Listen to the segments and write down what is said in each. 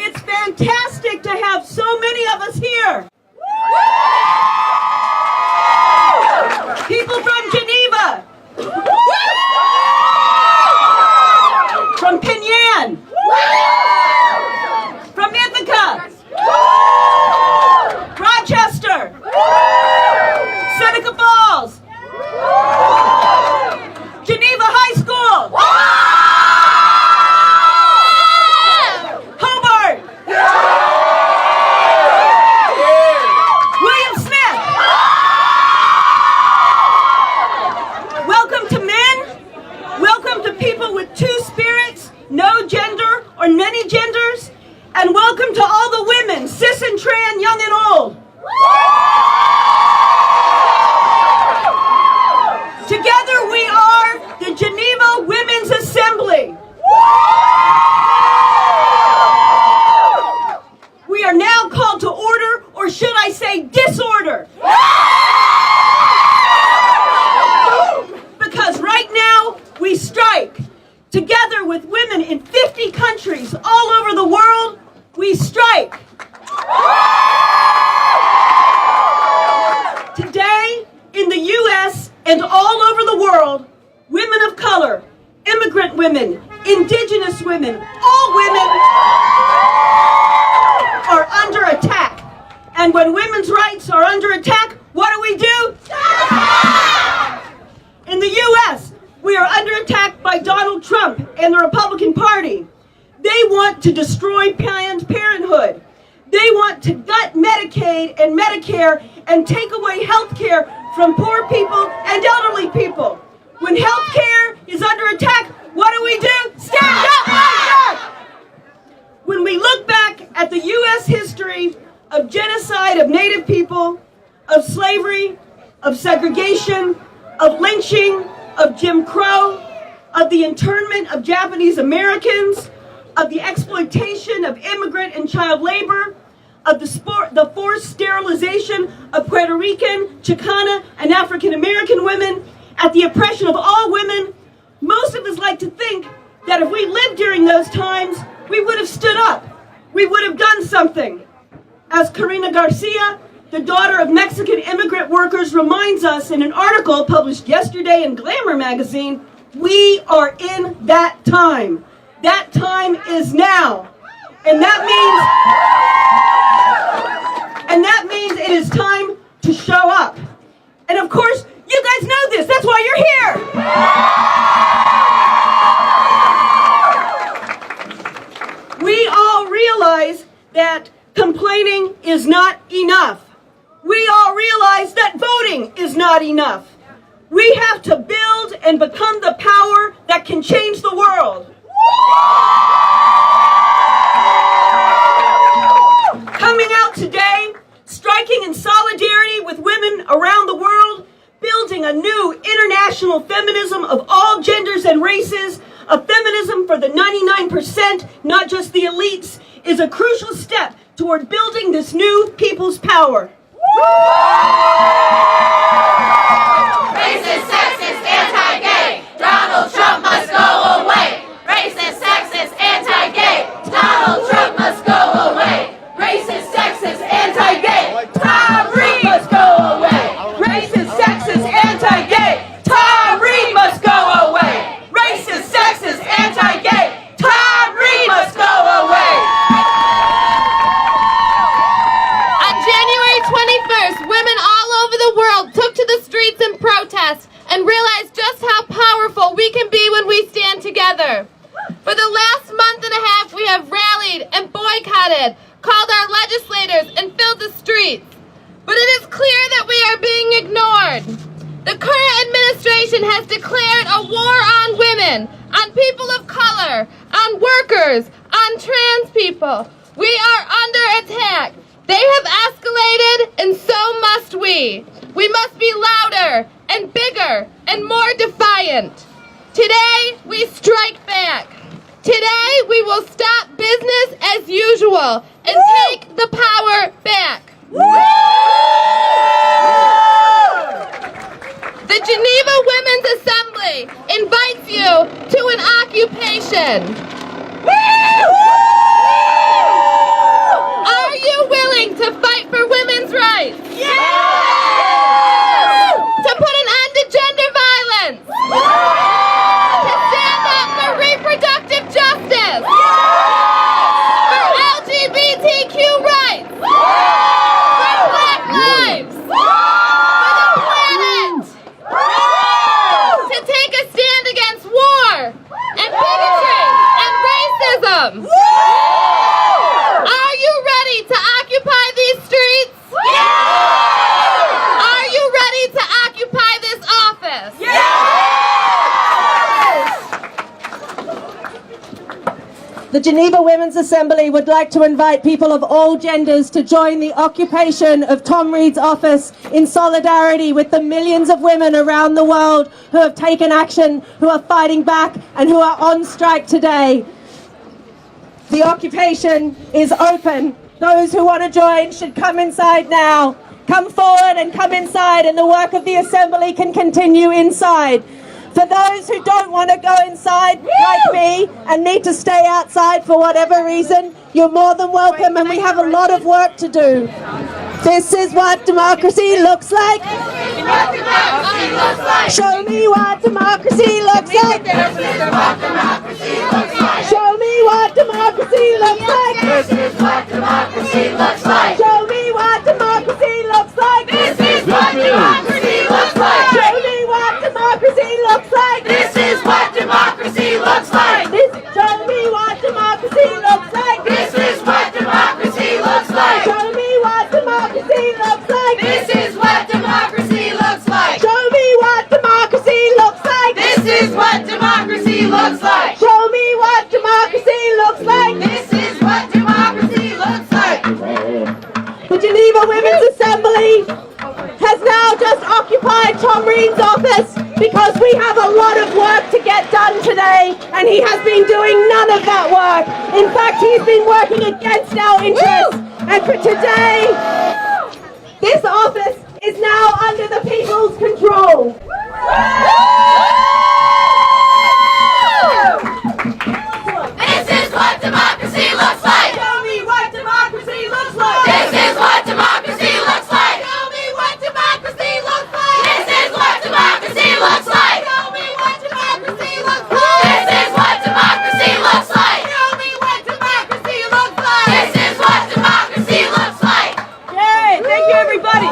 It's fantastic to have so many of us here. People from Geneva, from Penyan, from Ithaca, Rochester, Seneca Falls, Geneva High School, Hobart, William Smith. Welcome to men, welcome to people with two spirits, no gender or many genders, and welcome to all the women, cis and trans, young and old. Together we are the Geneva Women's Assembly. We are now called to order, or should I say disorder. Because right now we strike. Together with women in 50 countries all over the world, we strike. Today, in the U.S. and all over the world, women of color, immigrant women, indigenous women, all women are under attack. And when women's rights are under attack, what do? In the U.S., we are under attack by Donald Trump and the Republican Party. They want to destroy Planned Parenthood. They want to gut Medicaid and Medicare and take away health care from poor people and elderly people. When health care is under attack, what do? Stand up like that! When we look back at the U.S. history of genocide of Native people, of slavery, of segregation, of lynching, of Jim Crow, of the internment of Japanese Americans, of the exploitation of immigrant and child labor, of the forced sterilization of Puerto Rican, Chicana, and African American women, at the oppression of all women, most of us like to think that if we lived during those times, we would have stood up. We would have done something. As Karina Garcia, the daughter of Mexican immigrant workers, reminds us in an article published yesterday in Glamour magazine, we are in that time. That time is now. And that means it is time to show up. And of course, you guys know this. That's why you're here. We all realize that complaining is not enough. We all realize that voting is not enough. We have to build and become the power that can change the world. Coming out today, striking in solidarity with women around the world, building a new international feminism of all genders and races, a feminism for the 99%, not just the elites, is a crucial step toward building this new people's power. survivors, on trans people. We are under attack. They have escalated, and so must we. We must be louder and bigger and more defiant. Today, we strike back. Today, we will stop business as usual and take the power back. The Geneva Women's Assembly invites you to an occupation. Are you willing to fight for women's rights? To put an end to gender violence? To stand up for reproductive justice? For LGBTQ rights? For Black lives? For the planet? To take a stand against war and bigotry and racism? Are you ready to occupy these streets? Are you ready to occupy this office? The Geneva Women's Assembly would like to invite people of all genders to join the occupation of Tom Reed's office in solidarity with the millions of women around the world who have taken action, who are fighting back, and who are on strike today. The occupation is open. Those who want to join should come inside now. Come forward and come inside, and the work of the Assembly can continue inside. For those who don't want to go inside, like me, and need to stay outside for whatever reason, you're more than welcome, and we have a lot of work to do. This is what democracy looks like. Show me what democracy looks like. Show me what democracy looks like. This is what democracy looks like. Show me what democracy looks like. This is what democracy looks like. Show me what democracy looks like. This is what democracy looks like. Show me what democracy looks like. This is what democracy looks like. Show me what democracy looks like. This is what democracy looks like. Show me what democracy looks like. This is what democracy looks like. Show me what democracy looks like. This is what democracy looks like. The Geneva Women's Assembly has now just occupied Tom Reed's office because we have a lot of work to get done today, and he has been doing none of that work. In fact, he's been working against our interests. And for today, this office is now under the people's control. This is what democracy looks like. Show me what democracy looks like. This is what democracy looks like. Show me what democracy looks like. This is what democracy looks like. Show me what democracy looks like. This is what democracy looks like. Show me what democracy looks like. This is what democracy looks like. Yay! Thank you, everybody.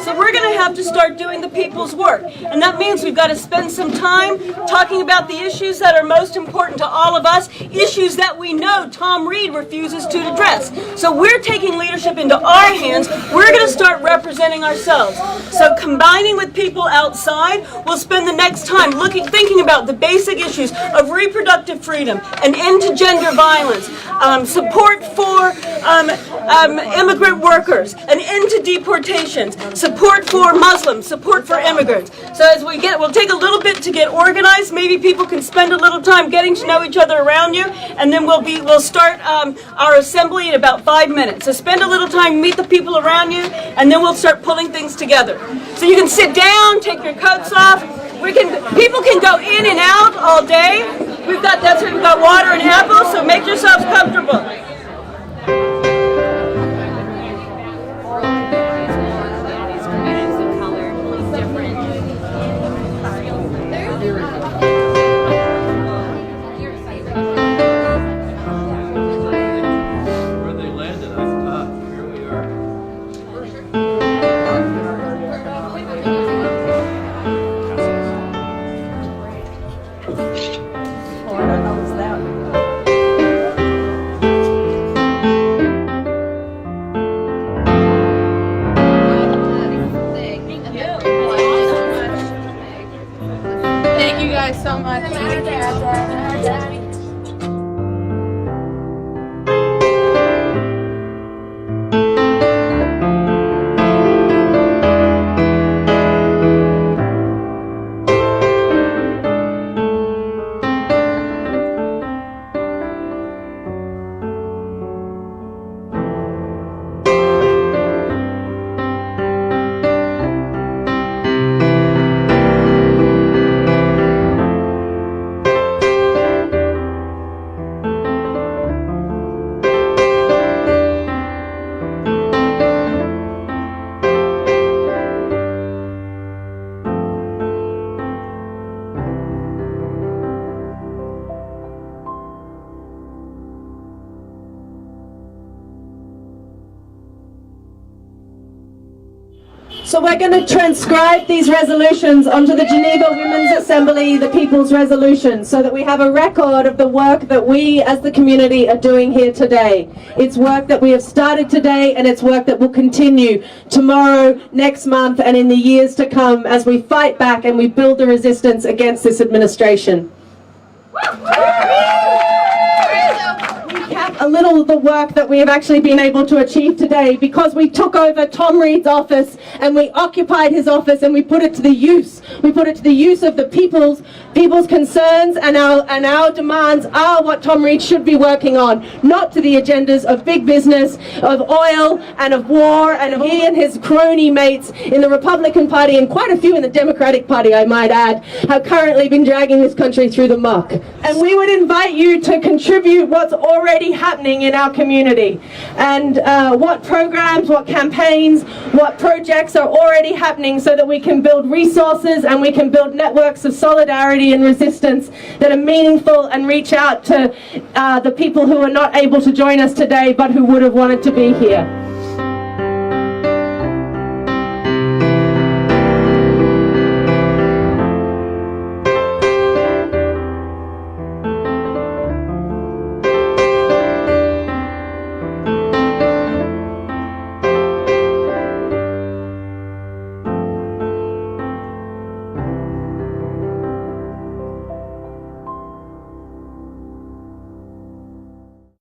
So we're going to have to start doing the people's work. And that means we've got to spend some time talking about the issues that are most important to all of us, issues that we know Tom Reed refuses to address. So we're taking leadership into our hands. We're going to start representing ourselves. So combining with people outside, we'll spend the next time thinking about the basic issues of reproductive freedom, an end to gender violence, support for immigrant workers, an end to deportations, support for Muslims, support for immigrants. So as we'll take a little bit to get organized. Maybe people can spend a little time getting to know each other around you, and then we'll start our assembly in about 5 minutes. So spend a little time, meet the people around you, and then we'll start pulling things together. So you can sit down, take your coats off. People can go in and out all day. We've got water and apples, so make yourselves comfortable. Where they landed, here we are. Thank you guys so much. So we're going to transcribe these resolutions onto the Geneva Women's Assembly, the People's Resolution, so that we have a record of the work that we as the community are doing here today. It's work that we have started today, and it's work that will continue tomorrow, next month, and in the years to come as we fight back and we build the resistance against this administration. A little of the work that we have actually been able to achieve today, because we took over Tom Reed's office and we occupied his office and we put it to the use. We put it to the use of the people's concerns, and our demands are what Tom Reed should be working on, not to the agendas of big business, of oil and of war, and he and his crony mates in the Republican Party, and quite a few in the Democratic Party, I might add, have currently been dragging this country through the muck. And we would invite you to contribute what's already happening in our community, and what programs, what campaigns, what projects are already happening, so that we can build resources and we can build networks of solidarity and resistance that are meaningful and reach out to the people who are not able to join us today but who would have wanted to be here.